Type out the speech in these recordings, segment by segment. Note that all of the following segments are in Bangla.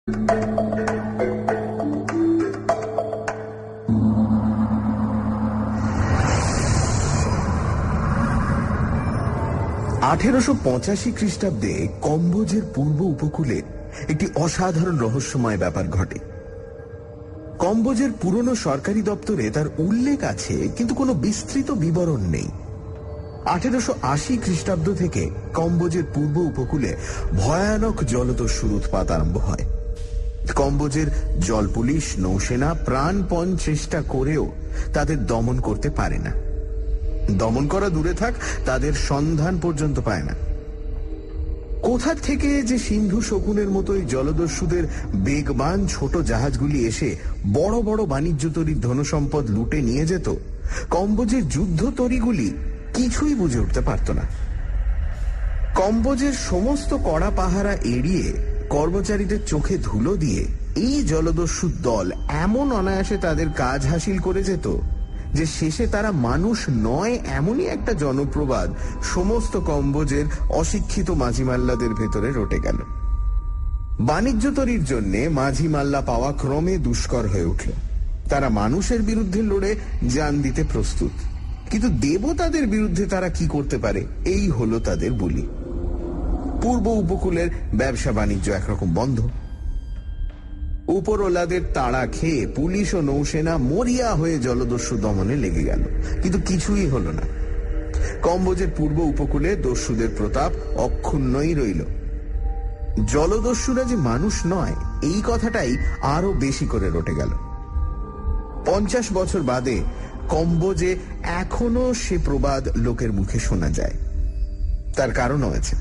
1885 খ্রিস্টাব্দে কম্বোজের পূর্ব উপকূলে একটি অসাধারণ রহস্যময় ব্যাপার ঘটে। কম্বোজের পুরনো সরকারি দপ্তরে তার উল্লেখ আছে, কিন্তু কোনো বিস্তৃত বিবরণ নেই। 1880 খ্রিস্টাব্দ থেকে কম্বোজের পূর্ব উপকূলে ভয়ানক জলদস্যুর উৎপাত আরম্ভ হয়। কম্বোজের জল পুলিশ, নৌসেনা প্রাণপণ চেষ্টা করেও তাদের দমন করতে পারে না। দমন করা দূরে থাক, তাদের সন্ধান পর্যন্ত পায় না। কোথা থেকে যে সিন্ধু শকুনের মতোই জলদস্যুদের বেগবান ছোট জাহাজগুলি এসে বড় বড় বাণিজ্য তরীর ধনসম্পদ লুটে নিয়ে যেত, কম্বোজের যুদ্ধ তরীগুলি কিছুই বুঝে উঠতে পারত না। কম্বোজের সমস্ত কড়া পাহারা এড়িয়ে কর্মচারীদের চোখে ধুলো দিয়ে এই জলদস্যুর দল এমন অনায়াসে তাদের কাজ হাসিল করে যেত যে শেষে তারা মানুষ নয় এমনই একটা জনপ্রবাদ সমস্ত কম্বোজের অশিক্ষিত মাঝি মাল্লাদের ভেতরে রটে গেল। বাণিজ্য তরীর জন্য মাঝি মাল্লা পাওয়া ক্রমে দুষ্কর হয়ে উঠল। তারা মানুষের বিরুদ্ধে লড়ে জান দিতে প্রস্তুত, কিন্তু দেবতাদের বিরুদ্ধে তারা কি করতে পারে, এই হলো তাদের বলি। পূর্ব উপকূলের ব্যবসা বাণিজ্য একরকম বন্ধ। উপরওয়ালাদের তাড়া খেয়ে পুলিশ ও নৌসেনা মরিয়া হয়ে জলদস্যু দমনে লেগে গেল, কিন্তু কিছুই হলো না। কম্বোজের পূর্ব উপকূলে দস্যুদের প্রতাপ অক্ষুণ্ণই রইল। জলদস্যুরা যে মানুষ নয়, এই কথাটাই আরো বেশি করে রটে গেল। 50 বছর বাদে কম্বোজে এখনো সে প্রবাদ লোকের মুখে শোনা যায়। তার কারণও আছে।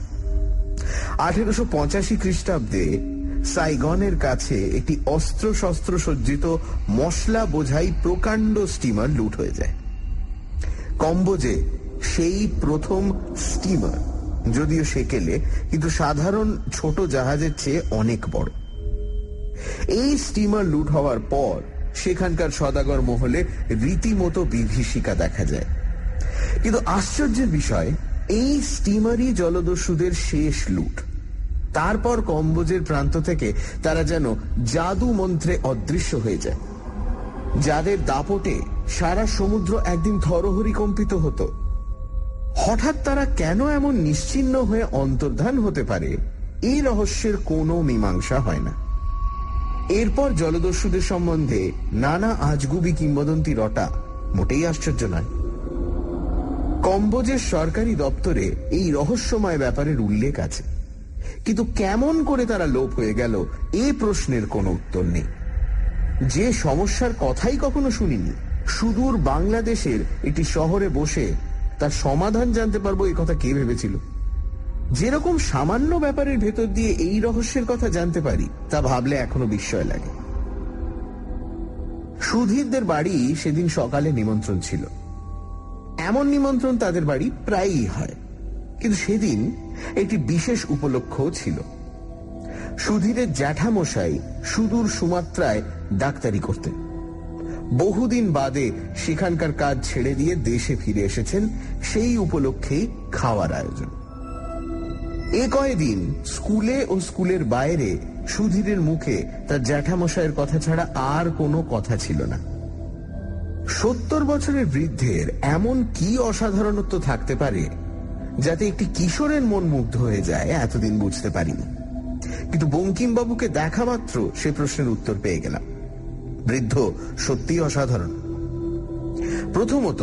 1885 খ্রিস্টাব্দে সাইগনের কাছে একটি অস্ত্র শস্ত্র সজ্জিত মশলা বোঝাই প্রকাণ্ড স্টিমার লুট হয়ে যায়। কম্বোজে সেই প্রথম স্টিমার, যদিও সেকেলে, কিন্তু সাধারণ ছোট জাহাজের চেয়ে অনেক বড়। এই স্টিমার লুট হওয়ার পর সেখানকার সদাগর মহলে রীতিমতো বিভীষিকা দেখা যায়। কিন্তু আশ্চর্যের বিষয়, এই স্টিমারই জলদস্যুদের শেষ লুট। তারপর কম্বোজের প্রান্ত থেকে তারা যেন জাদু মন্ত্রে অদৃশ্য হয়ে যায়। যাদের দাপটে সারা সমুদ্র একদিন থরহরি কম্পিত হতো, হঠাৎ তারা কেন এমন নিশ্চিহ্ন হয়ে অন্তর্ধান হতে পারে, এই রহস্যের কোনো মীমাংসা হয় না। এরপর জলদস্যুদের সম্বন্ধে নানা আজগুবি কিংবদন্তি রটা মোটেই আশ্চর্য নয়। কম্বোজের সরকারি দপ্তরে এই রহস্যময় ব্যাপারের উল্লেখ আছে, কিন্তু কেমন করে তারা লোপ হয়ে গেল, এ প্রশ্নের কোনো উত্তর নেই। যে সমস্যার কথাই কখনো শুনিনি, সুদূর বাংলাদেশের একটি শহরে বসে তার সমাধান জানতে পারবো, এ কথা কে ভেবেছিল? যেরকম সামান্য ব্যাপারের ভেতর দিয়ে এই রহস্যের কথা জানতে পারি, তা ভাবলে এখনো বিস্ময় লাগে। সুধীরদের বাড়ি সেদিন সকালে নিমন্ত্রণ ছিল। এমন নিমন্ত্রণ তাদের বাড়ি প্রায়ই হয়, কিন্তু সেদিন একটি বিশেষ উপলক্ষও ছিল। সুধীরের জ্যাঠামশাই সুদূর সুমাত্রায় ডাক্তারি করতেন। বহুদিন বাদে সেখানকার কাজ ছেড়ে দিয়ে দেশে ফিরে এসেছেন, সেই উপলক্ষেই খাওয়ার আয়োজন। এ কয়েকদিন স্কুলে ও স্কুলের বাইরে সুধীরের মুখে তার জ্যাঠামশাইয়ের কথা ছাড়া আর কোনো কথা ছিল না। 70 বছরের বৃদ্ধের এমন কি অসাধারণত্ব থাকতে পারে যাতে একটি কিশোরের মন মুগ্ধ হয়ে যায়, এতদিন বুঝতে পারিনি। কিন্তু বঙ্কিমবাবুকে দেখা মাত্র সে প্রশ্নের উত্তর পেয়ে গেলাম। বৃদ্ধ সত্যিই অসাধারণ। প্রথমত,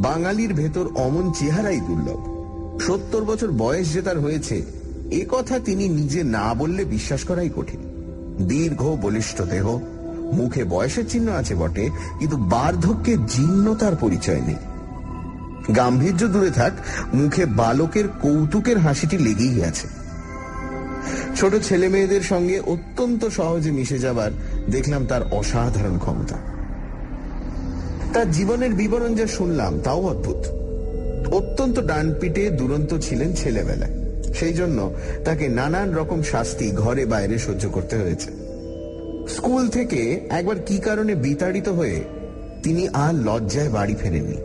বাঙালির ভেতর অমন চেহারাই দুর্লভ। 70 বছর বয়স যে তার হয়েছে, এ কথা তিনি নিজে না বললে বিশ্বাস করাই কঠিন। দীর্ঘ বলিষ্ঠ দেহ, মুখে বয়সের চিহ্ন আছে বটে, কিন্তু বার্ধক্যের জীর্ণতার পরিচয় নেই। গাম্ভীর্য দূরে থাক, মুখে বালকের কৌতুকের হাসিটি লেগেই আছে। ছোট ছেলে মেয়েদের সঙ্গে অত্যন্ত সহজে মিশে যাবার দেখলাম তার অসাধারণ ক্ষমতা। তার জীবনের বিবরণ যা শুনলাম তাও অদ্ভুত। অত্যন্ত ডানপিটে দুরন্ত ছিলেন ছেলেবেলায়, সেই জন্য তাকে নানান রকম শাস্তি ঘরে বাইরে সহ্য করতে হয়েছে। স্কুল থেকে একবার কি কারণে বিতাড়িত হয়ে তিনি আর লজ্জায় বাড়ি ফেরেননি।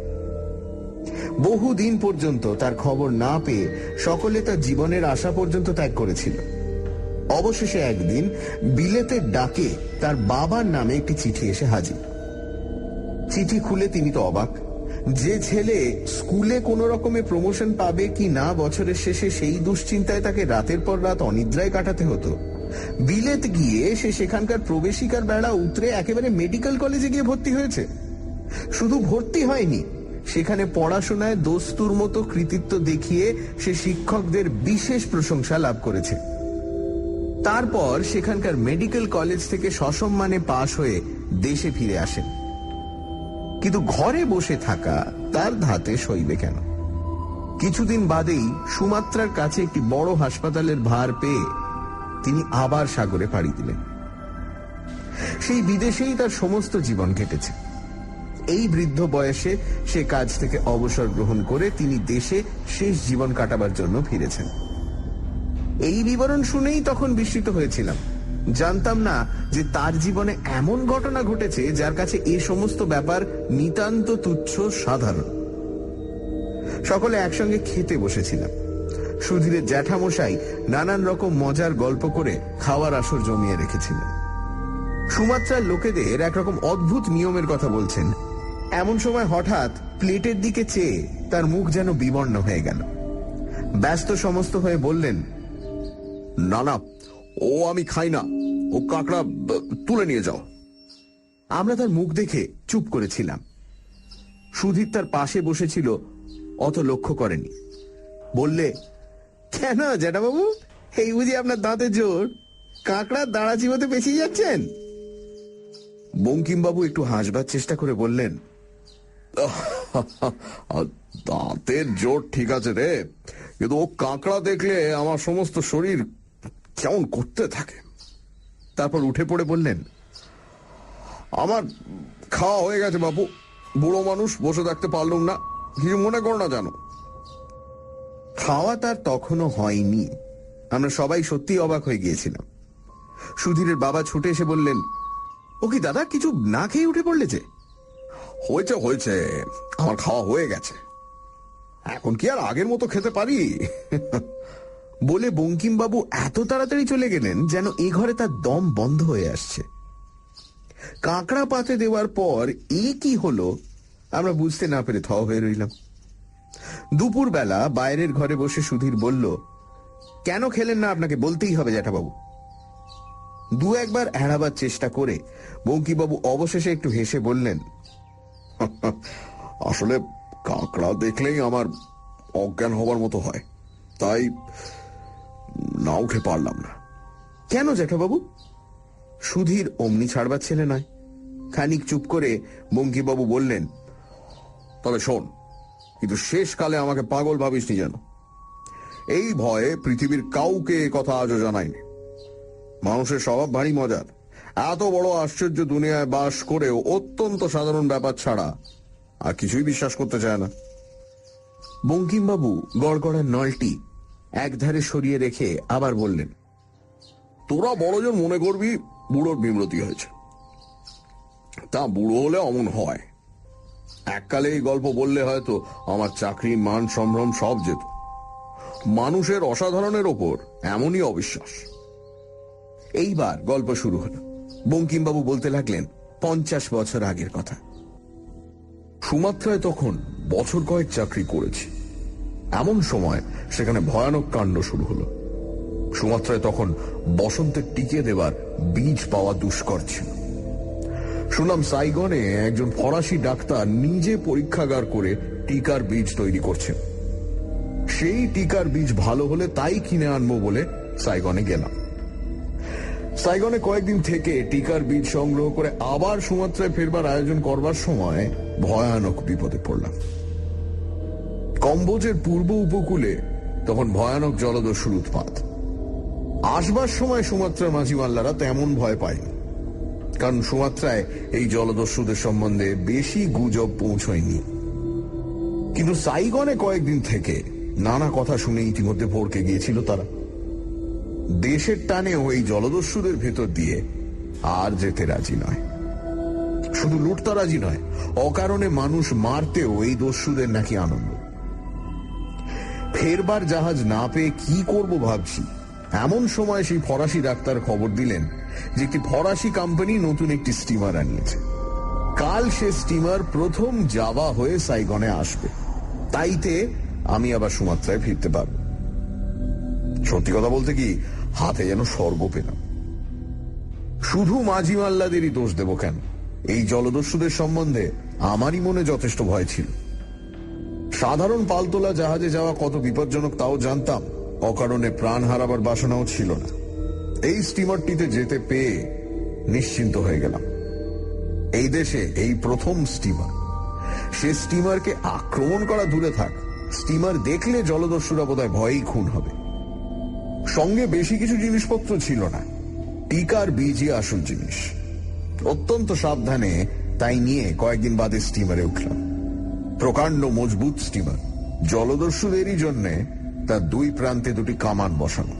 বহুদিন পর্যন্ত তার খবর না পেয়ে সকলে তার জীবনের আশা পর্যন্ত ত্যাগ করেছিল। অবশেষে একদিন বিলেতের ডাকে তার বাবার নামে একটি চিঠি এসে হাজির। চিঠি খুলে তিনি তো অবাক। যে ছেলে স্কুলে কোন রকমে প্রমোশন পাবে কি না বছরের শেষে সেই দুশ্চিন্তায় তাকে রাতের পর রাত অনিদ্রায় কাটাতে হতো, বিলেত গিয়ে সে সেখানকার প্রবেশিকার বেড়া উতরে একেবারে মেডিকেল কলেজে গিয়ে ভর্তি হয়েছে। শুধু ভর্তি হয়নি, সেখানে পড়াশোনায় দস্তুর মতো কৃতিত্ব দেখিয়ে সে শিক্ষকদের বিশেষ প্রশংসা লাভ করেছে। তারপর সেখানকার মেডিকেল কলেজ থেকে সসম্মানে পাশ হয়ে দেশে ফিরে আসেন। কিন্তু ঘরে বসে থাকা তার ধাতে সইবে কেন? কিছুদিন বাদেই সুমাত্রার কাছে একটি বড় হাসপাতালের ভার পেয়ে তিনি আবার সাগরে পাড়ি দিলেন। সেই বিদেশেই তার সমস্ত জীবন কেটেছে। এই বৃদ্ধ বয়সে সে কাজ থেকে অবসর গ্রহণ করে তিনি দেশে শেষ জীবন কাটাবার জন্য ফিরেছেন। এই বিবরণ শুনেই তখন বিস্মিত হয়েছিলাম। জানতাম না যে তার জীবনে এমন ঘটনা ঘটেছে যার কাছে এই সমস্ত ব্যাপার নিতান্ত তুচ্ছ, সাধারণ। সকলে একসঙ্গে খেতে বসেছিলাম। সুধীরের জ্যাঠামশাই নানান রকম মজার গল্প করে খাওয়ার আসর জমিয়ে রেখেছিলেন। সুমাত্রার লোকেদের একরকম অদ্ভুত নিয়মের কথা বলছেন। এমন সময় হঠাৎ প্লেটের দিকে চেয়ে তার মুখ যেন বিবর্ণ হয়ে গেল। ব্যস্ত সমস্ত হয়ে বললেন, না না, ও আমি খাই না, ও কাঁকড়া তুলে নিয়ে যাও। আমরা তার মুখ দেখে চুপ করেছিলাম। সুধীর তার পাশে বসেছিল, অত লক্ষ্য করেনি। বললে, কেন জ্যাঠাবাবু, এই বুঝি আপনার দাঁতের জোর? কাঁকড়ার দাঁড়া চিবোতে পেছিয়ে যাচ্ছেন? বঙ্কিমবাবু একটু হাসবার চেষ্টা করে বললেন, দাঁতের জোর ঠিক আছে রে, কিন্তু ও কাঁকড়া দেখলে আমার সমস্ত শরীর কেমন করতে থাকে। তারপর উঠে পড়ে বললেন, আমার খাওয়া হয়ে গেছে বাবু, বুড়ো মানুষ, বসে থাকতে পারলুম না, কিছু মনে কর না জানো। খাওয়া তার তখনও হয়নি। আমরা সবাই সত্যি অবাক হয়ে গিয়েছিলাম। সুধীরের বাবা ছুটে এসে বললেন, ও কি দাদা, কিছু না খেয়ে উঠে পড়লে যে? হয়েছে হয়েছে, আমার খাওয়া হয়ে গেছে, এখন কি আর আগের মতো খেতে পারি? বলে বঙ্কিমবাবু এত তাড়াতাড়ি চলে গেলেন যেন এ ঘরে তার দম বন্ধ হয়ে আসছে। কাঁকড়া পাতে দেওয়ার পর এ কি হলো আমরা বুঝতে না পেরে থ হয়ে রইলাম। দুপুর বেলা বাইরের ঘরে বসে সুধীর বলল, কেন খেলেন না আপনাকে বলতেই হবে জ্যাঠাবাবু। দু একবার এড়াবার চেষ্টা করে বঙ্কিমবাবু অবশেষে একটু হেসে বললেন, আসলে কাঁকড়া দেখলেই আমার অজ্ঞান হবার মতো হয়, তাই না উঠে পারলাম না। কেন জ্যাঠাবাবু? সুধীর অমনি ছাড়বার ছেলে নয়। খানিক চুপ করে বঙ্কিমবাবু বললেন, তবে শোন, কিন্তু শেষকালে আমাকে পাগল ভাবিসনি যেন। এই ভয়ে পৃথিবীর কাউকে কথা আজও জানায়নি। মানুষের স্বভাব ভারী মজার। এত বড় আশ্চর্য দুনিয়ায় বাস করেও অত্যন্ত সাধারণ ব্যাপার ছাড়া আর কিছুই বিশ্বাস করতে চায় না। বঙ্কিমবাবু গড়গড়ার নলটি একধারে সরিয়ে রেখে আবার বললেন, তোরা বড়জন মনে করবি বুড়োর বিমরতি হয়েছে, তা বুড়ো হলে অমন হয়। এককালে এই গল্প বললে হয়তো আমার চাকরি, মান, সম্ভ্রম সব যেত। মানুষের অসাধারণের ওপর এমনই অবিশ্বাস। এইবার গল্প শুরু হলো। বঙ্কিমবাবু বলতে লাগলেন 50 বছর আগের কথা। সুমাত্রায় তখন বছর কয়েক চাকরি করেছি। এমন সময় সেখানে ভয়ানক কাণ্ড শুরু হলো। সুমাত্রায় তখন বসন্তের টিকে দেবার বীজ পাওয়া দুষ্কর ছিল। শুনলাম সাইগনে একজন ফরাসি ডাক্তার নিজে পরীক্ষাগার করে টিকার বীজ তৈরি করছেন। সেই টিকার বীজ ভালো হলে তাই কিনে আনবো বলে সাইগনে গেলাম। সাইগনে কয়েকদিন থেকে টিকার বীজ সংগ্রহ করে আবার সুমাত্রায় ফেরবার আয়োজন করবার সময় ভয়ানক বিপদে পড়লাম। কম্বোজের পূর্ব উপকূলে তখন ভয়ানক জলদস্যুর উৎপাত। আসবার সময় সুমাত্রার মাঝিমাল্লারা তেমন ভয় পায়নি, কারণ সুমাত্রায় এই জলদস্যুদের সম্বন্ধে বেশি গুজব পৌঁছয়নি। কিন্তু সাইগনে কয়েকদিন থেকে নানা কথা শুনে ইতিমধ্যে ভড়কে গিয়েছিল তারা। দেশের টানেও এই জলদস্যুদের ভেতর দিয়ে আর যেতে রাজি নয়। শুধু লুটতারাজি নয়, অকারণে মানুষ মারতেও এই দস্যুদের নাকি আনন্দ। ফেরবার জাহাজ না পেয়ে কি করব ভাবছি, এমন সময় সেই ফরাসি ডাক্তার খবর দিলেন যে একটি ফরাসি কোম্পানি নতুন একটি স্টিমার আনিয়েছে। কাল সে স্টিমার প্রথম জাভা হয়ে সাইগনে আসবে, তাইতে আমি আবার সুমাত্রায় ফিরতে পারব। সত্যি কথা বলতে কি, হাতে যেন স্বর্গ পেলাম। শুধু মাঝি মাল্লাদেরই দোষ দেব কেন? এই জলদস্যুদের সম্বন্ধে আমারই মনে যথেষ্ট ভয় ছিল। সাধারণ পালতোলা জাহাজে যাওয়া কত বিপজ্জনক তাও জানতাম, অকারণে প্রাণ হারাবার বাসনাও ছিল না। এই স্টিমারটিতে যেতে পেয়ে নিশ্চিন্ত হয়ে গেলাম। এই দেশে এই প্রথম স্টিমার। সে স্টিমারকে আক্রমণ করা দূরে থাক, স্টিমার দেখলে জলদস্যুরা বোধহয় ভয়েই খুন হবে। সঙ্গে বেশি কিছু জিনিসপত্র ছিল না, টিকার বীজই আসল জিনিস। অত্যন্ত সাবধানে তাই নিয়ে কয়েকদিন বাদে স্টিমারে উঠলাম। প্রকাণ্ড মজবুত স্টিমার, জলদস্যুদেরই জন্যে তার দুই প্রান্তে দুটি কামান বসানো।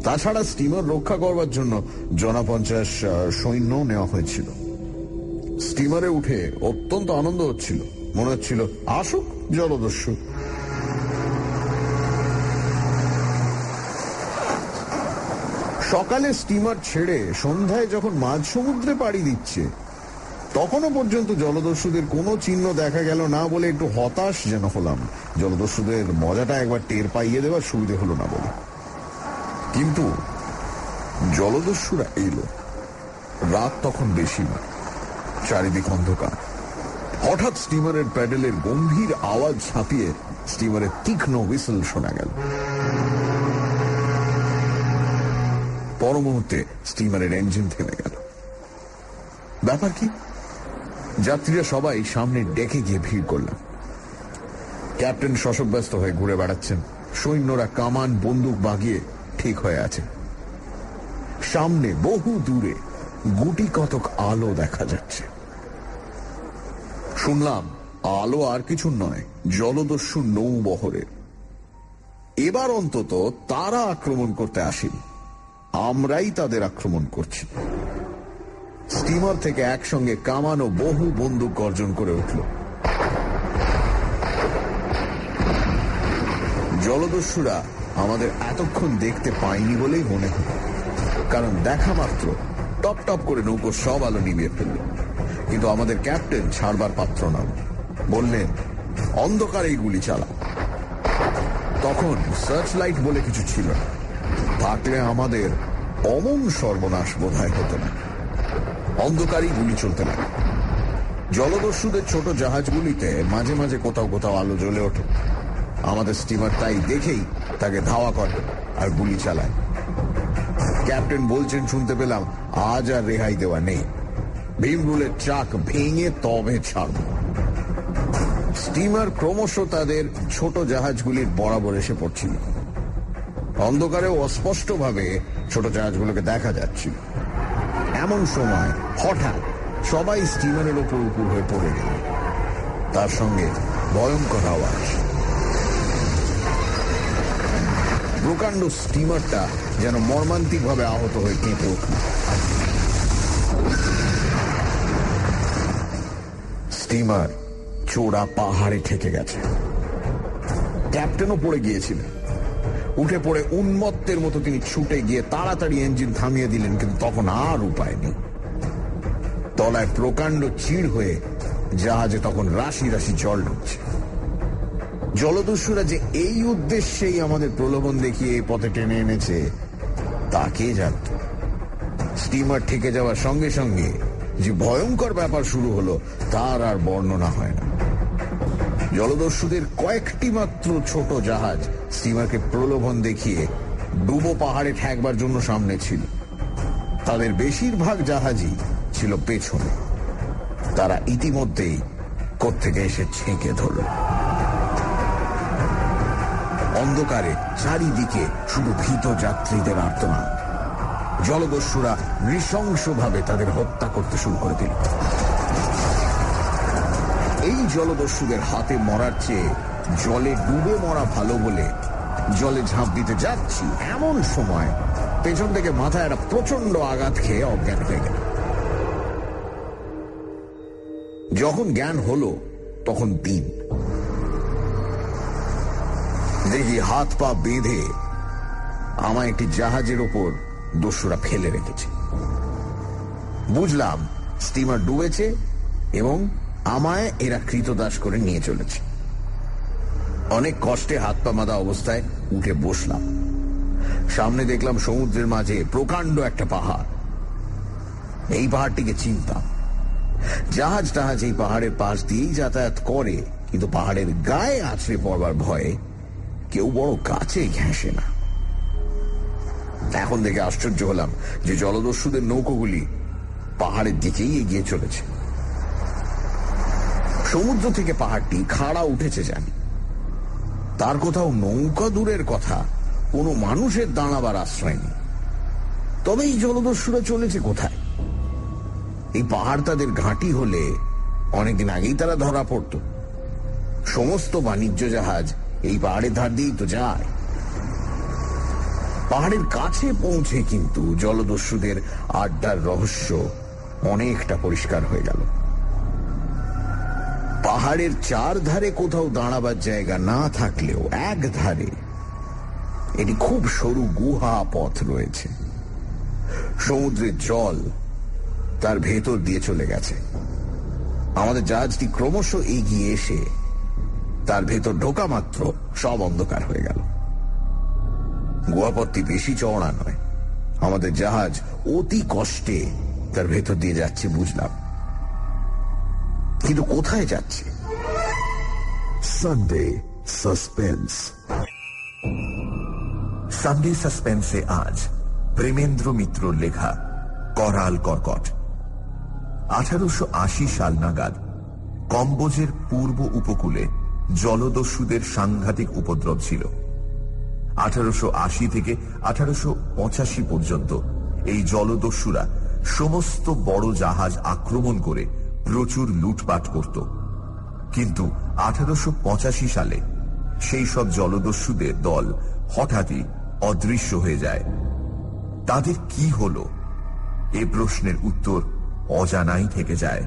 তাছাড়া স্টিমার রক্ষা করবার জন্য 50 সৈন্য নেওয়া হয়েছিল। স্টিমারে উঠে অত্যন্ত আনন্দ হচ্ছিল, মনে হচ্ছিল আসুক জলদস্যু। সকালে স্টিমার ছেড়ে সন্ধ্যায় যখন মাঝ সমুদ্রে পাড়ি দিচ্ছে, তখনও পর্যন্ত জলদস্যুদের কোনো চিহ্ন দেখা গেল না বলে একটু হতাশ যেন হলাম। জলদস্যুদের মজাটা একবার টের পাইয়ে দেওয়ার সুবিধে হলো না বলে। কিন্তু জলদস্যুরা এলো। রাত তখন বেশি না, চারিদিক অন্ধকার। হঠাৎ স্টিমারের প্যাডেলের গম্ভীর আওয়াজ ছাপিয়ে স্টিমারের তীক্ষ্ণ হুইসেল শোনা গেল। পর মুহূর্তে স্টিমারের ইঞ্জিন থেমে গেল। ব্যাপার কি? যাত্রীরা সবাই সামনের ডেকে গিয়ে ভিড় করলাম। ক্যাপ্টেন শশব্যস্ত হয়ে ঘুরে বেড়াচ্ছেন, সৈন্যরা কামান বন্দুক বাগিয়ে ঠিক হয়ে আছে। সামনে বহু দূরে গুটি কতক আলো দেখা যাচ্ছে। শুনলাম আলো আর কিছু নয়, জলদস্যু নৌবহরের। এবার অন্তত তারা আক্রমণ করতে আসেনি, আমরাই তাদের আক্রমণ করছি। স্টিমার থেকে একসঙ্গে কামান ও বহু বন্দুক গর্জন করে উঠল। জলদস্যুরা আমাদের এতক্ষণ দেখতে পায়নি বলেই মনে হল, কারণ দেখা মাত্র টপ টপ করে নৌকো সব আলো নিভিয়ে ফেলল। কিন্তু আমাদের ক্যাপ্টেন ছাড়বার পাত্র নন, বললেন অন্ধকারেই গুলি চালা। তখন সার্চ লাইট বলে কিছু ছিল না, থাকলে আমাদের অমন সর্বনাশ বোধহয় হতো না। অন্ধকারই গুলি চলতে লাগে। জলদস্যুদের ছোট জাহাজগুলিতে মাঝে মাঝে কোথাও কোথাও আলো জ্বলে ওঠে। আমাদের স্টিমার তাই দেখেই তাকে ধাওয়া করে আর গুলি চালায়। ক্যাপ্টেন বলছেন শুনতে পেলাম, আজ আর রেহাই দেওয়া নেই, ভীমরুলের চাক ভেঙে তবে ছাড়ব। স্টিমার ক্রমশ তাদের ছোট জাহাজগুলির বরাবর এসে পড়ছিল। অন্ধকারেও অস্পষ্টভাবে ছোট জাহাজগুলোকে দেখা যাচ্ছিল। এমন সময় হঠাৎ সবাই স্টিমারের ওপর উপুর হয়ে পড়ে গেল। তার সঙ্গে ভয়ঙ্কর আওয়াজ। প্রকাণ্ড স্টিমারটা যেন মর্মান্তিকভাবে আহত হয়ে কেঁপে উঠল। স্টিমার চোরা পাহাড়ে ঠেকে গেছে। ক্যাপ্টেনও পড়ে গিয়েছিলেন। উঠে পড়ে উন্মত্তের মতো তিনি ছুটে গিয়ে তাড়াতাড়ি ইঞ্জিন থামিয়ে দিলেন, কিন্তু তখন আর উপায় নেই। তলায় প্রকাণ্ড চিড় হয়ে জাহাজে তখন রাশি রাশি জল ঢুকছে। জলদস্যুরা যে এই উদ্দেশ্যেই আমাদের প্রলোভন দেখিয়ে এই পথে টেনে এনেছে তা কে জানত। স্টিমার ঠেকে যাওয়ার সঙ্গে সঙ্গে যে ভয়ঙ্কর ব্যাপার শুরু হলো তার আর বর্ণনা হয় না। জলদস্যুদের কয়েকটি মাত্র ছোট জাহাজ স্টিমারকে প্রলোভন দেখিয়ে ডুবো পাহাড়ে ঠেকবার জন্য সামনে ছিল। তাদের বেশিরভাগ জাহাজই ছিল পেছনে। তারা ইতিমধ্যেই কোত্থেকে এসে ছেঁকে ধরল। অন্ধকারে চারিদিকে শুধু ভীত যাত্রীদের আর্তনাদ। জলদস্যুরা নৃশংসভাবে তাদের হত্যা করতে শুরু করে দিল। এই জলদস্যুদের হাতে মরার চেয়ে জলে ডুবে মরা ভালো বলে জলে ঝাঁপ দিতে যাচ্ছি, এমন সময় পেছন থেকে মাথায় একটা প্রচন্ড আঘাত খেয়ে অজ্ঞান হয়ে গেল। যখন জ্ঞান হলো তখন দিন। দেখি হাত পা বেঁধে আমায় একটি জাহাজের ওপর দস্যুরা ফেলে রেখেছে। বুঝলাম স্টিমার ডুবেছে এবং আমায় এরা কৃতদাস করে নিয়ে চলেছে। অনেক কষ্টে হাত পা বাঁধা অবস্থায় উঠে বসলাম। সামনে দেখলাম সমুদ্রের মাঝে প্রকাণ্ড একটা পাহাড়। এই পাহাড়টিকে চিনতাম। জাহাজ টাহাজ এই পাহাড়ের পাশ দিয়েই যাতায়াত করে, কিন্তু পাহাড়ের গায়ে আছড়ে পড়বার ভয়ে কেউ বড় কাছে ঘেঁষে না। এখন দেখে আশ্চর্য হলাম যে জলদস্যুদের নৌকোগুলি পাহাড়ের দিকেই এগিয়ে চলেছে। সমুদ্র থেকে পাহাড়টি খাড়া উঠেছে জানি, তার কোথাও নৌকা দূরের কথা, কোনো মানুষের দাঁড়াবার আশ্রয় নেই। তবে এই জলদস্যুরা চলেছে কোথায়? এই পাহাড় তাদের ঘাঁটি হলে অনেকদিন আগেই তারা ধরা পড়ত। সমস্ত বাণিজ্য জাহাজ এই পাহাড়ের ধার দিয়েই তো যায়। পাহাড়ের কাছে পৌঁছে কিন্তু জলদস্যুদের আড্ডার রহস্য অনেকটা পরিষ্কার হয়ে গেল। পাহাড়ের চার ধারে কোথাও দাঁড়াবার জায়গা না থাকলেও এক ধারে এটি খুব সরু গুহা পথ রয়েছে। সমুদ্রের জল তার ভেতর দিয়ে চলে গেছে। আমাদের জাহাজটি ক্রমশ এগিয়ে এসে তার ভেতর ঢোকা মাত্র সব অন্ধকার হয়ে গেল। গুহাপথটি বেশি চওড়া নয়। আমাদের জাহাজ অতি কষ্টে তার ভেতর দিয়ে যাচ্ছে বুঝলাম, কিন্তু কোথায় যাচ্ছে? Sunday suspense. সানডে সাসপেন্সে আজ প্রেমেন্দ্র মিত্রর লেখা করাল কর্কট। 1880 সাল নাগাদ কম্বোজের পূর্ব উপকূলে জলদস্যুদের সাংঘাতিক উপদ্রব ছিল। 1880 থেকে 1885 পর্যন্ত এই জলদস্যুরা সমস্ত বড় জাহাজ আক্রমণ করে প্রচুর লুটপাট করত। কিন্তু 1885 সালে সেই সব জলদস্যুদের দল হঠাৎই অদৃশ্য হয়ে যায়। তাদের কি হলো এ প্রশ্নের উত্তর অজানাই থেকে যায়।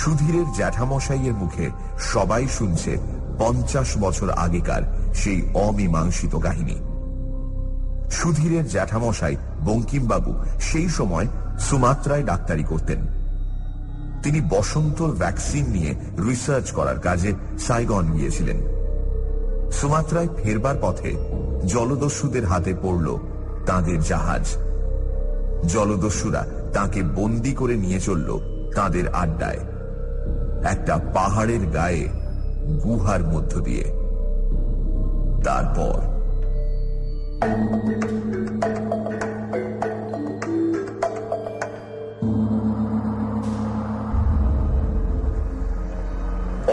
সুধীরের জ্যাঠামশাইয়ের মুখে সবাই শুনছে 50 বছর আগেকার সেই অমীমাংসিত কাহিনী। সুধীরের জ্যাঠামশাই বঙ্কিমবাবু সেই সময় সুমাত্রায় ডাক্তারি করতেন। তিনি বসন্তর ভ্যাকসিন নিয়ে রিসার্চ করার কাজে সাইগন গিয়েছিলেন। সুমাত্রায় ফেরবার পথে জলদস্যুদের হাতে পড়ল তাঁদের জাহাজ। জলদস্যুরা তাকে বন্দি করে নিয়ে চলল তাঁদের আড্ডায়, একটা পাহাড়ের গায়ে গুহার মধ্য দিয়ে। তারপর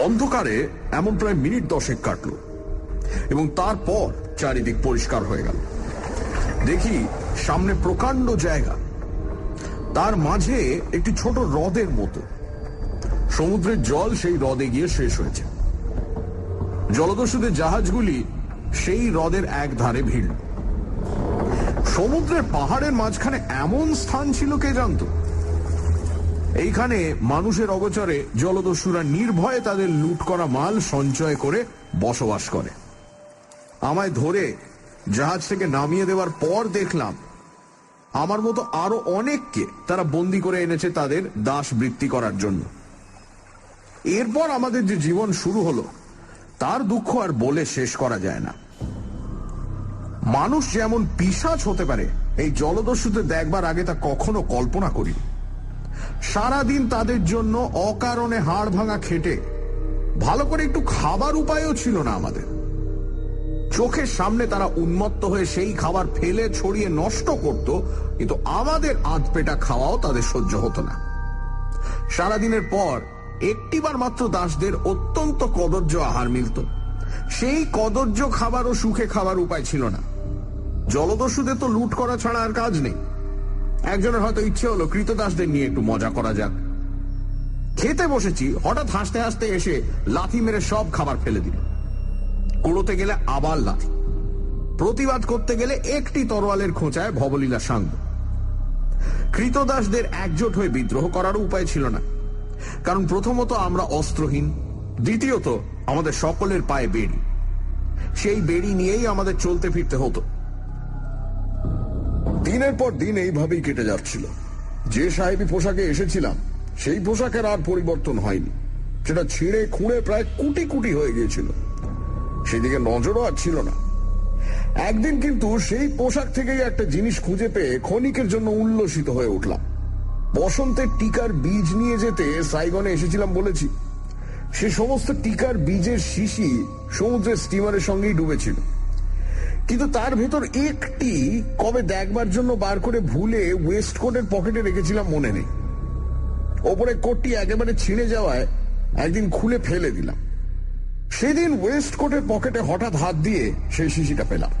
অন্ধকারে এমন প্রায় মিনিট 10 কাটল এবং তারপর চারিদিক পরিষ্কার হয়ে গেল। দেখি সামনে প্রকাণ্ড জায়গা, তার মাঝে একটি ছোট হ্রদের মতো। সমুদ্রের জল সেই হ্রদে গিয়ে শেষ হয়েছে। জলদস্যুদের জাহাজগুলি সেই হ্রদের এক ধারে ভিড়। সমুদ্রের পাহাড়ের মাঝখানে এমন স্থান ছিল কে জানত? এইখানে মানুষের অগোচরে জলদস্যুরা নির্ভয়ে তাদের লুট করা মাল সঞ্চয় করে বসবাস করে। আমায় ধরে জাহাজ থেকে নামিয়ে দেওয়ার পর দেখলাম আমার মতো আরো অনেককে তারা বন্দি করে এনেছে তাদের দাসবৃত্তি করার জন্য। এরপর আমাদের যে জীবন শুরু হলো তার দুঃখ আর বলে শেষ করা যায় না। মানুষ যেমন পিশাচ হতে পারে এই জলদস্যুতে দেখবার আগে তা কখনো কল্পনা করি। সারাদিন তাদের জন্য অকারণে হাড় ভাঙা খেটে ভালো করে একটু খাবার উপায়ও ছিল না আমাদের। চোখের সামনে তারা উন্মত্ত হয়ে সেই খাবার ফেলে ছড়িয়ে নষ্ট করত, কিন্তু আমাদের আধপেটা খাওয়াও তাদের সহ্য হতো না। সারাদিনের পর একটিবার মাত্র দাসদের অত্যন্ত কদর্য আহার মিলত। সেই কদর্য খাবারও সুখে খাবার উপায় ছিল না। জলদস্যুদের তো লুট করা ছাড়া আর কাজ নেই। একজনের হয়তো ইচ্ছে হলো কৃতদাসদের নিয়ে একটু মজা করা যাক। খেতে বসেছি, হঠাৎ হাসতে হাসতে এসে লাথি মেরে সব খাবার ফেলে দিল। কুড়োতে গেলে আবার লাথি, প্রতিবাদ করতে গেলে একটি তরোয়ালের খোঁচায় ভবলীলা সাঙ্গ। কৃতদাসদের একজোট হয়ে বিদ্রোহ করারও উপায় ছিল না, কারণ প্রথমত আমরা অস্ত্রহীন, দ্বিতীয়ত আমাদের সকলের পায়ে বেড়ি। সেই বেড়ি নিয়েই আমাদের চলতে ফিরতে হতো। দিনের পর দিন এইভাবেই কেটে যাচ্ছিল। যে সাহেবী পোশাকে এসেছিলাম সেই পোশাকের আর পরিবর্তন হয়নি। সেটা ছিঁড়ে খুঁড়ে প্রায় কুটি কুটি হয়ে গিয়েছিল। সেদিকে নজরও আর ছিল না। একদিন কিন্তু সেই পোশাক থেকেই একটা জিনিস খুঁজে পেয়ে ক্ষণিকের জন্য উল্লসিত হয়ে উঠলাম। বসন্তের টিকার বীজ নিয়ে যেতে সাইগনে এসেছিলাম বলেছি। সে সমস্ত টিকার বীজের শিশি সমুদ্রের স্টিমারের সঙ্গেই ডুবেছিল, কিন্তু তার ভেতর একটি কবে দেখবার জন্য বার করে ভুলে ওয়েস্ট কোটের পকেটে রেখেছিলাম মনে নেই। ওপরে কোটটি একেবারে ছিঁড়ে যাওয়ায় একদিন খুলে ফেলে দিলাম। সেদিন ওয়েস্ট কোটের পকেটে হঠাৎ হাত দিয়ে সেই শিশিটা পেলাম।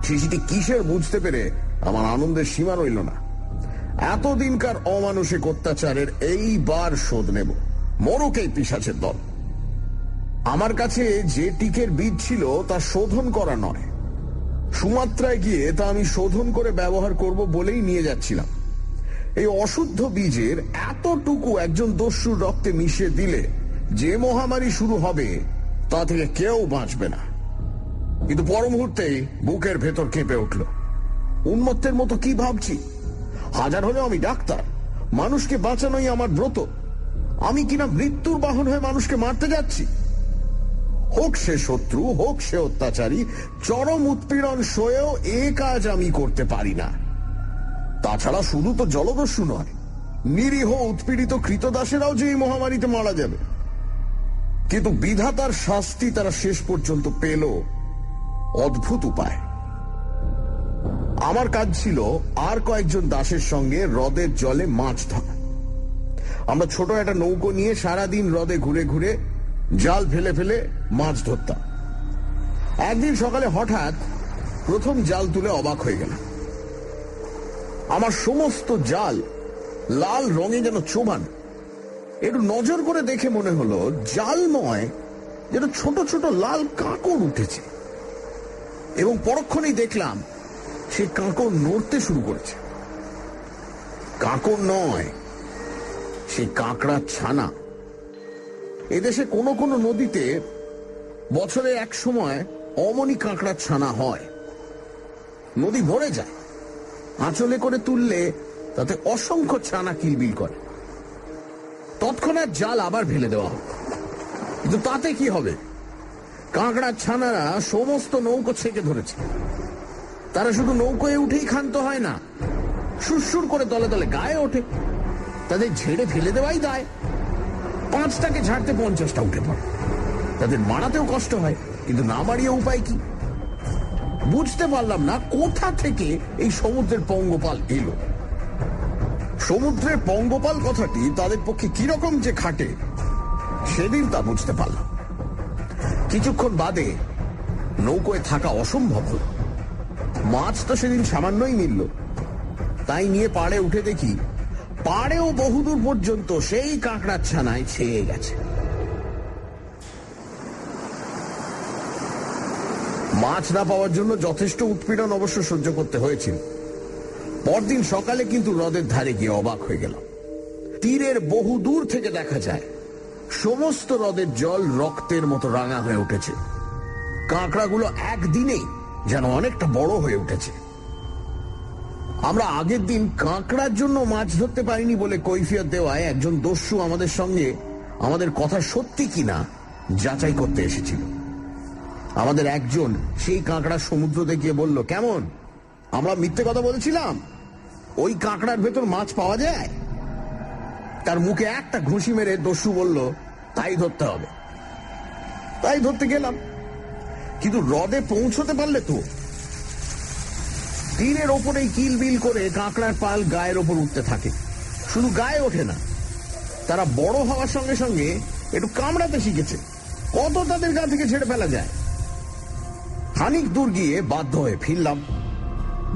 শিশিটি কিসের বুঝতে পেরে আমার আনন্দের সীমা রইল না। এতদিনকার অমানসিক অত্যাচারের এইবার শোধ নেব, মরুক এই পিশাচের দল। আমার কাছে যে টিকের বীজ ছিল তা শোধন করা নয়, সুমাত্রায় গিয়ে তা আমি শোধন করে ব্যবহার করব বলেই নিয়ে যাচ্ছিলাম। এই অশুদ্ধ বীজের এতটুকু একজন দস্যুর রক্তে মিশিয়ে দিলে যে মহামারী শুরু হবে তা থেকে কেউ বাঁচবে না। কিন্তু পর মুহূর্তেই বুকের ভেতর কেঁপে উঠল। উন্মত্তের মতো কি ভাবছি? হাজার হলেও আমি ডাক্তার, মানুষকে বাঁচানোই আমার ব্রত। আমি কিনা মৃত্যুর বাহন হয়ে মানুষকে মারতে যাচ্ছি। হোক সে শত্রু, হোক সে অত্যাচারী, চরম উৎপীড়ন সয়েও এ কাজ আমি করতে পারি না। তাছাড়া শুধু তো জলদস্যু নয়, নিরীহ উৎপীড়িত কৃতদাসেরাও যে এই মহামারীতে মারা যাবে। কিন্তু বিধাতার শাস্তি তারা শেষ পর্যন্ত পেল অদ্ভুত উপায়। আমার কাজ ছিল আর কয়েকজন দাসের সঙ্গে হ্রদের জলে মাছ ধরা। আমরা ছোট একটা নৌকো নিয়ে সারাদিন হ্রদে ঘুরে ঘুরে জাল ফেলে ফেলে মাছ ধরতাম। একদিন সকালে হঠাৎ প্রথম জাল তুলে অবাক হয়ে গেলাম। আমার সমস্ত জাল লাল রঙে যেন চোবানো। একটু নজর করে দেখে মনে হলো জালময় যেন ছোট ছোট লাল কাঁকড় উঠেছে, এবং পরক্ষণেই দেখলাম সে কাঁকড় নড়তে শুরু করেছে। কাঁকড় নয়, সে কাঁকড়ার ছানা। এদেশে কোনো কোনো নদীতে বছরে এক সময় অমনি কাঁকড়ার ছানা হয়। নদী ভরে যায়, আঁচলে করে তুললে তাতে অসংখ্য ছানা কিলবিল করে। তৎক্ষণাৎ জাল আবার ফেলে দেওয়া হবে, কিন্তু তাতে কি হবে? কাঁকড়ার ছানারা সমস্ত নৌকো ছেঁকে ধরেছে। তারা শুধু নৌকোয় উঠেই ক্ষান্ত হয় না, সুরসুর করে তলে তলে গায়ে ওঠে। তাদের ঝেড়ে ফেলে দেওয়াই দায়। 5টাকে ঝাড়তে 50টা উঠে পড়ে। তাদের মারাতেও কষ্ট হয়, কিন্তু না মারিয়ে উপায় কি? বুঝতে পারলাম না কোথা থেকে এই সমুদ্রের পঙ্গপাল এলো। সমুদ্রের পঙ্গপাল কথাটি তাদের পক্ষে কিরকম যে খাটে সেদিন তা বুঝতে পারলাম। কিছুক্ষণ বাদে নৌকোয় থাকা অসম্ভব হল। মাছ তো সেদিন সামান্যই মিলল। তাই নিয়ে পাড়ে উঠে দেখি পাড়েও বহুদূর পর্যন্ত সেই কাঁকড়ার ছানায় ছেয়ে গেছে। মাছ না পাওয়ার জন্য যথেষ্ট উৎপীড়ন অবশ্য সহ্য করতে হয়েছিল। পরদিন সকালে কিন্তু হ্রদের ধারে গিয়ে অবাক হয়ে গেল। তীরের বহু দূর থেকে দেখা যায় সমস্ত হ্রদের জল রক্তের মতো রাঙা হয়ে উঠেছে। কাঁকড়াগুলো একদিনেই যেন অনেকটা বড় হয়ে উঠেছে। আমরা আগের দিন কাঁকড়ার জন্য মাছ ধরতে পারিনি বলে কৈফিয়ত দেওয়ায় একজন দস্যু আমাদের সঙ্গে আমাদের কথা সত্যি কিনা যাচাই করতে এসেছিল। আমাদের একজন সেই কাঁকড়া সমুদ্র দেখিয়ে বলল, কেমন, আমরা মিথ্যে কথা বলেছিলাম? ওই কাঁকড়ার ভেতর মাছ পাওয়া যায়। তার মুখে একটা ঘুষি মেরে দস্যু বলল, তাই ধরতে হবে। তাই ধরতে গেলাম, কিন্তু হ্রদে পৌঁছতে পারলে তো তীরের ওপরেই কিলবিল করে কাঁকড়ার পাল গায়ের ওপর উঠতে থাকে। শুধু গায়ে ওঠে না, তারা বড় হওয়ার সঙ্গে সঙ্গে একটু কামড়াতে শিখেছে। কত তাদের গা থেকে ছেড়ে ফেলা যায়। খানিক দূর গিয়ে বাধ্য হয়ে ফিরলাম।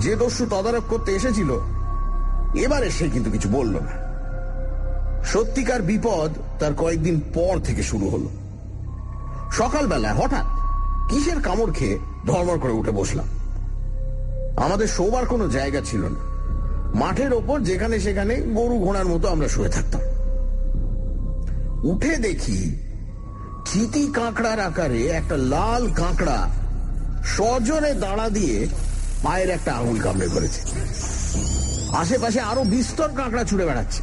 যে দস্যু তদারক করতে এসেছিল এবারে সে কিন্তু কিছু বলল না। সত্যিকার বিপদ তার কয়েকদিন পর থেকে শুরু হলো। সকালবেলায় হঠাৎ কিসের কামড় খেয়ে ধর্মর করে উঠে বসলাম। আমাদের শোবার কোনো জায়গা ছিল না। মাঠের ওপর যেখানে সেখানে গরু ঘোড়ার মতো আমরা শুয়ে থাকতাম। উঠে দেখি চিতি কাঁকড়ার আকারে একটা লাল কাঁকড়া সজোরে দাঁড়া দিয়ে পায়ের একটা আঙুল কামড়ে ধরেছে। আশেপাশে আরো বিস্তর কাঁকড়া ছুড়ে বেড়াচ্ছে।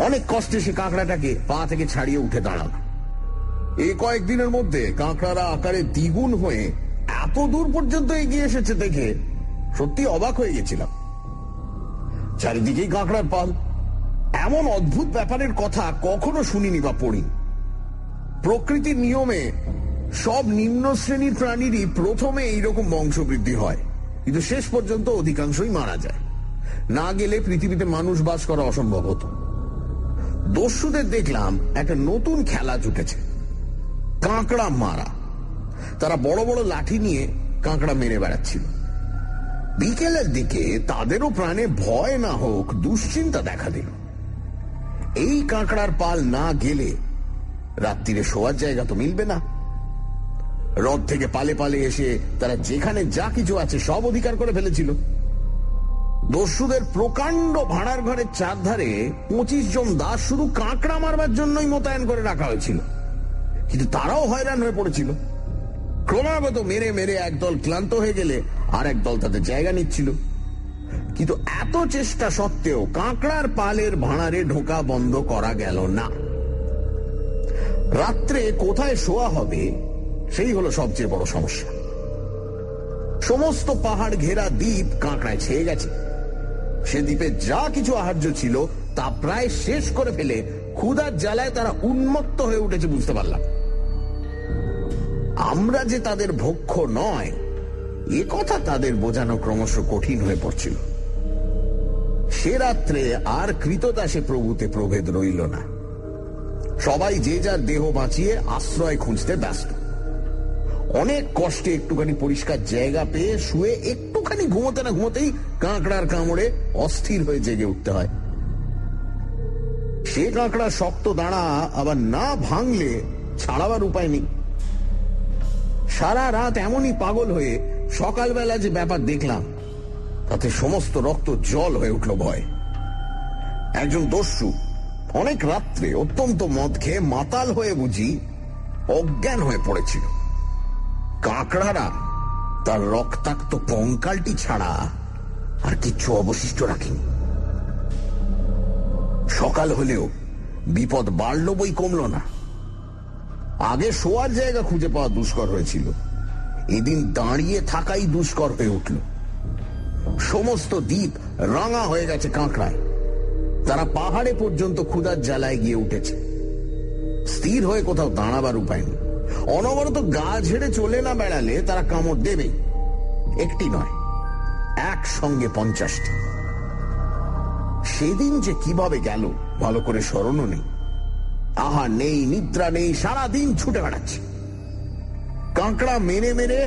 অনেক কষ্টে সে কাঁকড়াটাকে পা থেকে ছাড়িয়ে উঠে দাঁড়ালো। এই কয়েকদিনের মধ্যে কাঁকড়ারা আকারে দ্বিগুণ হয়ে এত দূর পর্যন্ত এগিয়ে এসেছে দেখে সত্যি অবাক হয়ে গেছিলাম। চারিদিকেই কাঁকড়ার পাল। এমন অদ্ভুত ব্যাপারের কথা কখনো শুনিনি বা পড়িনি। প্রকৃতির নিয়মে সব নিম্ন শ্রেণীর প্রাণীরই প্রথমে এইরকম বংশবৃদ্ধি হয়, কিন্তু শেষ পর্যন্ত অধিকাংশই মারা যায়। না গেলে পৃথিবীতে মানুষ বাস করা অসম্ভব হতো। দস্যুদের দেখলাম একটা নতুন খেলা জুটেছে, কাঁকড়া মারা। তারা বড় বড় লাঠি নিয়ে কাঁকড়া মেরে বেড়াচ্ছিল। বিকেলের দিকে তাদেরও প্রাণে ভয় না হোক দুশ্চিন্তা দেখা দিল। এই কাঁকড়ার পাল না গেলে রাত্রিরে শোয়ার জায়গা তো মিলবে না। হ্রদ থেকে পালে পালে এসে তারা যেখানে যা কিছু আছে সব অধিকার করে ফেলেছিল। দস্যুদের প্রকাণ্ড ভাড়ার ঘরের চারধারে 25 জন দাস শুধু কাঁকড়া মারবার জন্যই মোতায়েন করে রাখা হয়েছিল, কিন্তু তারাও হয়রান হয়ে পড়েছিল। ক্রমাগত মেরে মেরে একদল ক্লান্ত হয়ে গেলে আর একদল তাদের জায়গা নিচ্ছিল। কিন্তু এত চেষ্টা সত্ত্বেও কাঁকড়ার পালের ভাড়ারে ঢোকা বন্ধ করা গেল না। রাত্রে কোথায় শোয়া হবে সেই হলো সবচেয়ে বড় সমস্যা। সমস্ত পাহাড় ঘেরা দ্বীপ কাঁকড়ায় ছেয়ে গেছে। সে দ্বীপে যা কিছু আহার্য ছিল তা প্রায় শেষ করে ফেলে ক্ষুধার জ্বালায় তারা উন্মত্ত হয়ে উঠেছে বুঝতে পারলাম। আমরা যে তাদের ভক্ষ্য নয় এ কথা তাদের বোঝানো ক্রমশ কঠিন হয়ে পড়ছিল। সে রাত্রে আর কৃতদাসে প্রভুতে প্রভেদ রইল না। সবাই যে যার দেহ বাঁচিয়ে আশ্রয় খুঁজতে ব্যস্ত। অনেক কষ্টে একটুখানি পরিষ্কার জায়গা পেয়ে শুয়ে একটুখানি ঘুমোতে না ঘুমোতেই কাঁকড়ার কামড়ে অস্থির হয়ে জেগে উঠতে হয়। সে কাঁকড়া শক্ত দাঁড়া আবার না ভাঙলে ছাড়াবার উপায় নেই। সারা রাত এমনই পাগল হয়ে সকালবেলা যে ব্যাপার দেখলাম তাতে সমস্ত রক্ত জল হয়ে উঠল ভয়। একজন দস্যু অনেক রাত্রে অত্যন্ত মদ খেয়ে মাতাল হয়ে বুঝি অজ্ঞান হয়ে পড়েছিল। কাঁকড়ারা তার রক্তাক্ত কঙ্কালটি ছাড়া আর কিচ্ছু অবশিষ্ট রাখেনি। সকাল হলেও বিপদ বাড়ল বই কমল না। আগে শোয়ার জায়গা খুঁজে পাওয়া দুষ্কর হয়েছিল, এদিন দাঁড়িয়ে থাকাই দুষ্কর হয়ে উঠল। সমস্ত দ্বীপ রাঙা হয়ে গেছে কাঁকড়ায়। তারা পাহাড়ে পর্যন্ত ক্ষুধার জ্বালায় গিয়ে উঠেছে। স্থির হয়ে কোথাও দাঁড়াবার উপায় নেই। অনবরত গা ঝেড়ে চলে না বেড়ালে তারা কামড় দেবে। একটি নয়, একসঙ্গে 50টি। সেদিন যে কিভাবে গেল ভালো করে স্মরণও নেই। আহার নেই, নিদ্রা নেই, সারাদিন ছুটে বেড়াচ্ছে। কাঁকড়া মেরে মেরে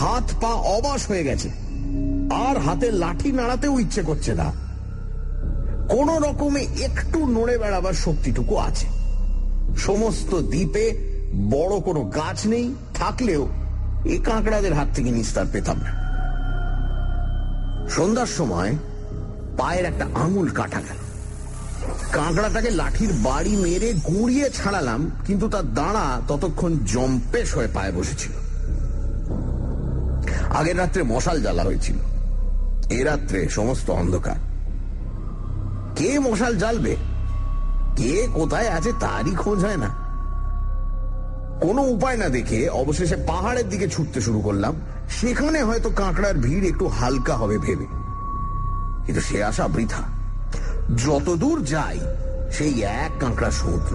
হাত পা অবশ হয়ে গেছে, আর হাতে লাঠি নাড়াতেও ইচ্ছে করছে না। কোন রকমে একটু নড়ে বেড়াবার শক্তিটুকু আছে। সমস্ত দ্বীপে বড় কোনো গাছ নেই, থাকলেও এই কাঁকড়াদের হাত থেকে নিস্তার পেতাম না। সন্ধ্যার সময় পায়ের একটা আঙুল কাটা গেল। কাঁকড়াটাকে লাঠির বাড়ি মেরে গুঁড়িয়ে ছাড়ালাম, কিন্তু তার দাঁড়া ততক্ষণ জম্পেশ হয়ে পায়ে বসেছিল। আগের রাত্রে মশাল জ্বালা হয়েছিল, এ রাত্রে সমস্ত অন্ধকার। কে মশাল জ্বালবে, কে কোথায় আছে তারই খোঁজ হয় না। কোনো উপায় না দেখে অবশেষে পাহাড়ের দিকে ছুটতে শুরু করলাম। সেখানে হয়তো কাঁকড়ার ভিড় একটু হালকা হবে ভেবে, কিন্তু সে আশা বৃথা। যতদূর যাই সেই এক কাঁকড়া সমুদ্র।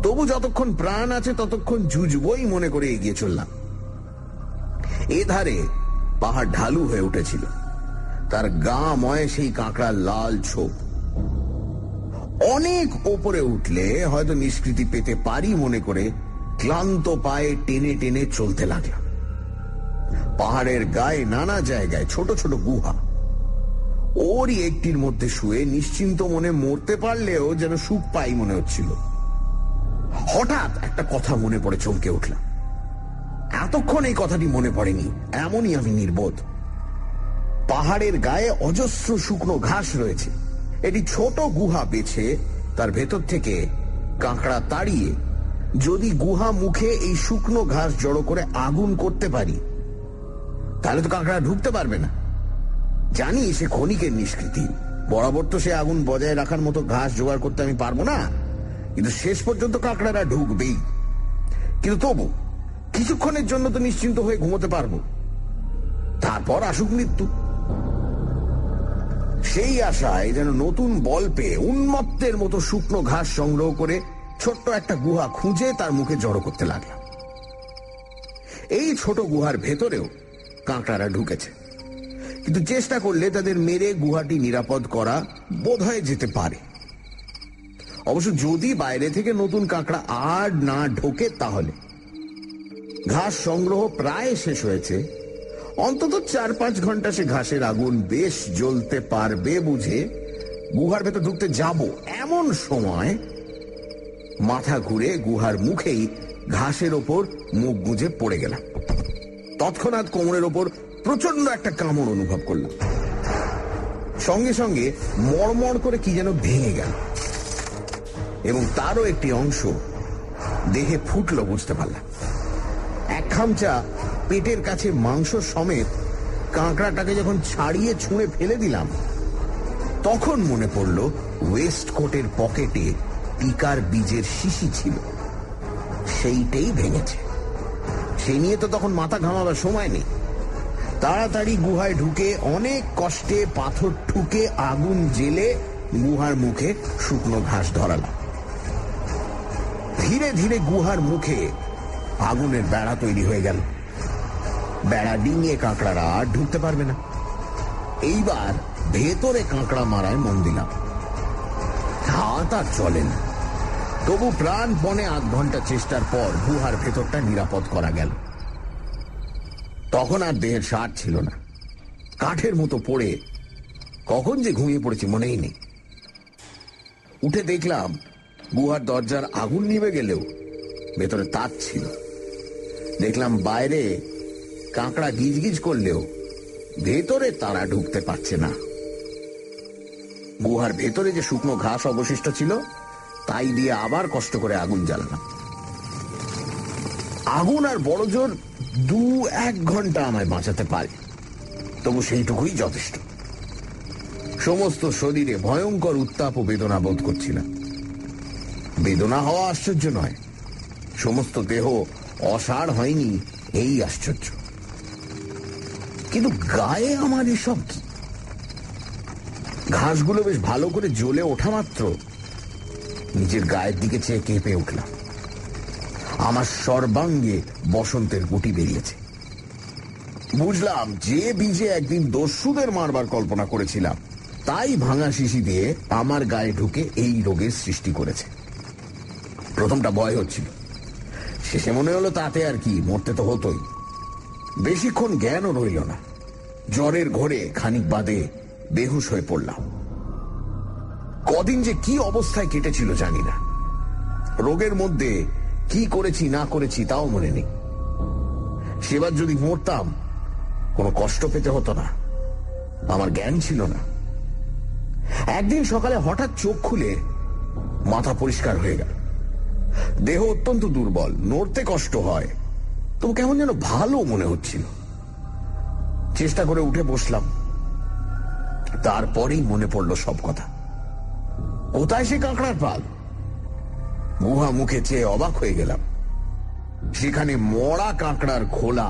তবু যতক্ষণ প্রাণ আছে ততক্ষণ জুজবই মনে করে এগিয়ে চললাম। এ ধারে পাহাড় ঢালু হয়ে উঠেছিল, তার গা ময় সেই কাঁকড়ার লাল ছোপ। অনেক ওপরে উঠলে হয়তো নিষ্কৃতি পেতে পারি মনে করে ক্লান্ত পায়ে টেনে টেনে চলতে লাগলাম। পাহাড়ের গায়ে নানা জায়গায় ছোট ছোট গুহা। ওরই একটির মধ্যে শুয়ে নিশ্চিন্ত মনে মরতে পারলেও যেন সুখ পাই মনে হচ্ছিল। হঠাৎ একটা কথা মনে পড়ে চমকে উঠলাম। এতক্ষণ এই কথাটি মনে পড়েনি, এমনই আমি নির্বোধ। পাহাড়ের গায়ে অজস্র শুকনো ঘাস রয়েছে। এটি ছোট গুহা বেছে তার ভেতর থেকে কাঁকড়া তাড়িয়ে যদি গুহা মুখে এই শুকনো ঘাস জড়ো করে আগুন করতে পারি, তাহলে তো কাঁকড়া ঢুকতে পারবে না। জানি সে ক্ষণিকের নিষ্কৃতি, বরাবর তো সে আগুন বজায় রাখার মতো ঘাস জোগাড় করতে আমি পারবো না, কিন্তু শেষ পর্যন্ত কাঁকড়ারা ঢুকবেই। কিন্তু তবু কিছুক্ষণের জন্য তো নিশ্চিন্ত হয়ে ঘুমোতে পারবো, তারপর আসুক মৃত্যু। সেই আশায় যেন নতুন বল পেয়ে উন্মত্তের মতো শুকনো ঘাস সংগ্রহ করে ছোট্ট একটা গুহা খুঁজে তার মুখে জড়ো করতে লাগলাম। এই ছোট গুহার ভেতরেও কাঁকড়ারা ঢুকেছে, কিন্তু চেষ্টা করলে তাদের মেরে গুহাটি নিরাপদ করা বোধহয় যেতে পারে। অবশ্য যদি বাইরে থেকে নতুন কাঁকড়া আর না ঢোকে তাহলে। ঘাস সংগ্রহ প্রায় শেষ হয়েছে, অন্তত 4-5 ঘন্টা সে ঘাসের আগুন বেশ জ্বলতে পারবে বুঝে গুহার ভেতর ঢুকতে যাব এমন সময় মাথা ঘুরে গুহার মুখেই ঘাসের ওপর মুখ গুজে পড়ে গেলাম। তৎক্ষণাৎ কোমরের ওপর প্রচন্ড একটা কামড় অনুভব করলাম, সঙ্গে সঙ্গে মড়মড় করে কি যেন ভেঙে গেল এবং তারও একটি অংশ দেহে ফুটলো বুঝতে পারলাম। এক খামচা পেটের কাছে মাংস সমেত কাঁকড়াটাকে যখন ছাড়িয়ে ছুঁড়ে ফেলে দিলাম, তখন মনে পড়ল ওয়েস্ট কোটের পকেটে পিকার বীজের শিশি ছিল, সেইটাই ভেঙেছে। সে নিয়ে তো তখন মাথা ঘামাবার সময় নেই। তাড়াতাড়ি গুহায় ঢুকে অনেক কষ্টে পাথর ঠুকে আগুন জেলে গুহার মুখে শুকনো ঘাস ধরালাম। ধীরে ধীরে গুহার মুখে আগুনের বেড়া তৈরি হয়ে গেল। বেড়া ডিঙিয়ে কাঁকড়ারা আর ঢুকতে পারবে না। এইবার ভেতরে কাঁকড়া মারায় মন দিলাম। হাত আর চলে না, তবু প্রাণপণে 8 ঘন্টা চেষ্টার পর গুহার ভেতরটা নিরাপদ করা গেল। তখন আর দেহের সার ছিল না, কাঠের মতো পড়ে কখন যে ঘুমিয়ে পড়েছি মনেই নেই। উঠে দেখলাম গুহার দরজার আগুন নিভে গেলেও ভেতরে তার ছিল। দেখলাম বাইরে কাঁকড়া গিজগিজ করলেও ভেতরে তারা ঢুকতে পারছে না। গুহার ভেতরে যে শুকনো ঘাস অবশিষ্ট ছিল তাই দিয়ে আবার কষ্ট করে আগুন জ্বালালাম। আগুন আর বড় জোর 2-1 ঘন্টা আমায় বাঁচাতে পারে, তবু সেইটুকুই যথেষ্ট। সমস্ত শরীরে ভয়ঙ্কর উত্তাপ ও বেদনা বোধ করছিলাম। বেদনা হওয়া আশ্চর্য নয়, সমস্ত দেহ অসাড় হয়নি এই আশ্চর্য। কিন্তু গায়ে আমার এসব কি? ঘাসগুলো বেশ ভালো করে জ্বলে ওঠা মাত্র নিজের গায়ের দিকে চেয়ে কেঁপে উঠলাম। আমার সর্বাঙ্গে বসন্তের গুটি বেরিয়েছে। বুঝলাম যে বীজে একদিন দস্যুদের মারবার কল্পনা করেছিলাম তাই ভাঙা শিশি দিয়ে আমার গায়ে ঢুকে এই রোগের সৃষ্টি করেছে। প্রথমটা ভয় হচ্ছিল, শেষে মনে হলো তাতে আর কি, মরতে তো হতোই। বেশিক্ষণ জ্ঞানও রইল না, জ্বরের ঘোরে খানিক বাদে বেহুশ হয়ে পড়লাম। কদিন যে কি অবস্থায় কেটেছিল জানি না। রোগের মধ্যে কি করেছি না করেছি তাও মনে নেই। সেবার যদি মরতাম কোনো কষ্ট পেতে হতো না, আমার জ্ঞান ছিল না। একদিন সকালে হঠাৎ চোখ খুলে মাথা পরিষ্কার হয়ে গেল। দেহ অত্যন্ত দুর্বল, নড়তে কষ্ট হয়, তবু কেমন যেন ভালো মনে হচ্ছিল। চেষ্টা করে উঠে বসলাম, তারপরেই মনে পড়ল সব কথা। কোথায় সে কাঁকড়ার পাল? গুহা মুখে চেয়ে অবাক হয়ে গেলাম। সেখানে মরা কাঁকড়ার খোলা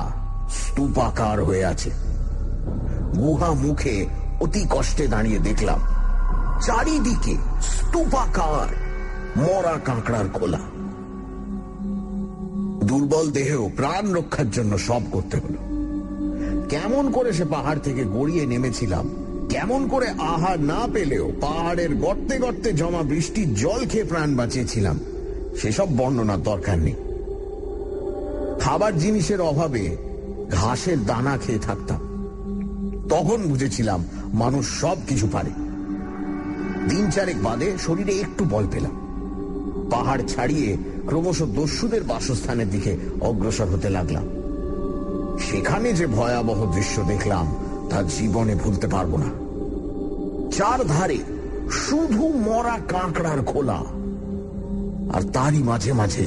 স্তূপাকার হয়ে আছে। গুহা মুখে অতি কষ্টে দাঁড়িয়ে দেখলাম চারিদিকে স্তূপাকার মরা কাঁকড়ার খোলা। দুর্বল দেহেও প্রাণ রক্ষার জন্য সব করতে হলো। কেমন করে সে পাহাড় থেকে গড়িয়ে নেমেছিলাম, কেমন করে আহার না পেলেও পাহাড়ের গর্তে গর্তে জমা বৃষ্টির জল খেয়ে প্রাণ বাঁচিয়েছিলাম, সেসব বর্ণনার দরকার নেই। খাবার জিনিসের অভাবে ঘাসের দানা খেয়ে থাকতাম। তখন বুঝেছিলাম মানুষ সব কিছু পারে। 3-4 বাদে শরীরে একটু বল পেলাম। পাহাড় ছাড়িয়ে ক্রমশ দস্যুদের বাসস্থানের দিকে অগ্রসর হতে লাগলাম। সেখানে যে ভয়াবহ দৃশ্য দেখলাম তা জীবনে ভুলতে পারবো না। চারধারে শুধু মরা কাঁকড়ার খোলা, আর তারই মাঝে মাঝে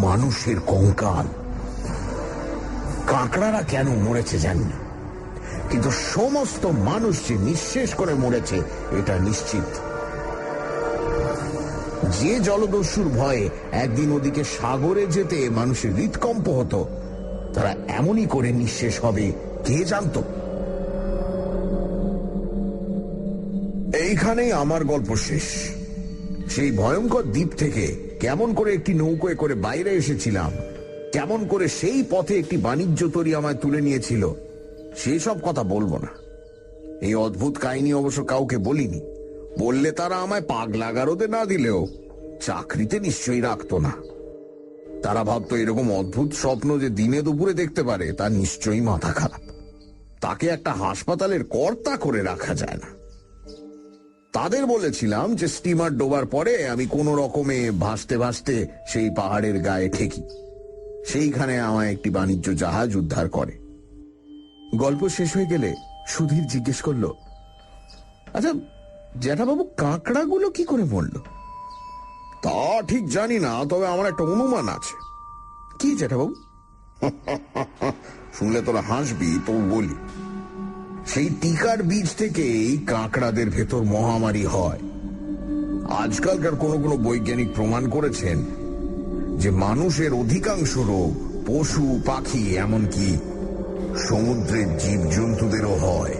মানুষের কঙ্কাল। কাঁকড়ারা কেন মরেছে জানি না, কিন্তু সমস্ত মানুষ যে নিঃশেষ করে মরেছে এটা নিশ্চিত। যে জলদস্যুর ভয়ে একদিন ওদিকে সাগরে যেতে মানুষের হৃদকম্প হতো, তারা এমনই করে নিঃশেষ হবে কে জানতো। এইখানেই আমার গল্প শেষ। সেই ভয়ঙ্কর দ্বীপ থেকে কেমন করে একটি নৌকোয় করে বাইরে এসেছিলাম, কেমন করে সেই পথে একটি বাণিজ্য তরী আমায় তুলে নিয়েছিল, সেসব কথা বলবো না। এই অদ্ভুত কাহিনী অবশ্য কাউকে বলিনি। বললে তারা আমায় পাগলা গারদে না দিলেও চাকরিতে নিশ্চয়ই রাখতো না। তারা ভাবতো এরকম অদ্ভুত স্বপ্ন যে দিনে দুপুরে দেখতে পারে তা নিশ্চয়ই মাথা খারাপ। তাকে একটা হাসপাতালের কর্তা করে রাখা যায় না। তাদের বলেছিলাম যে স্টিমার ডোবার পরে আমি কোনো রকমে ভাসতে ভাসতে সেই পাহাড়ের গায়ে ঠেকি। সেইখানে আমায় একটি বাণিজ্য জাহাজ উদ্ধার করে। গল্প শেষ হয়ে গেলে সুধীর জিজ্ঞেস করল, আচ্ছা জ্যাঠাবাবু, কাঁকড়াগুলো কি করে মরল? তা ঠিক জানি না, তবে আমার একটা অনুমান আছে। কি জ্যাঠাবাবু? শুনলে তোরা হাসবি, তো বলি। সেই টিকার বীজ থেকেই কাঁকড়াদের ভেতর মহামারী হয়। আজকালকার কোনো কোনো বৈজ্ঞানিক প্রমাণ করেছেন যে মানুষের অধিকাংশ রোগ পশু পাখি এমনকি সমুদ্রের জীবজন্তুদেরও হয়।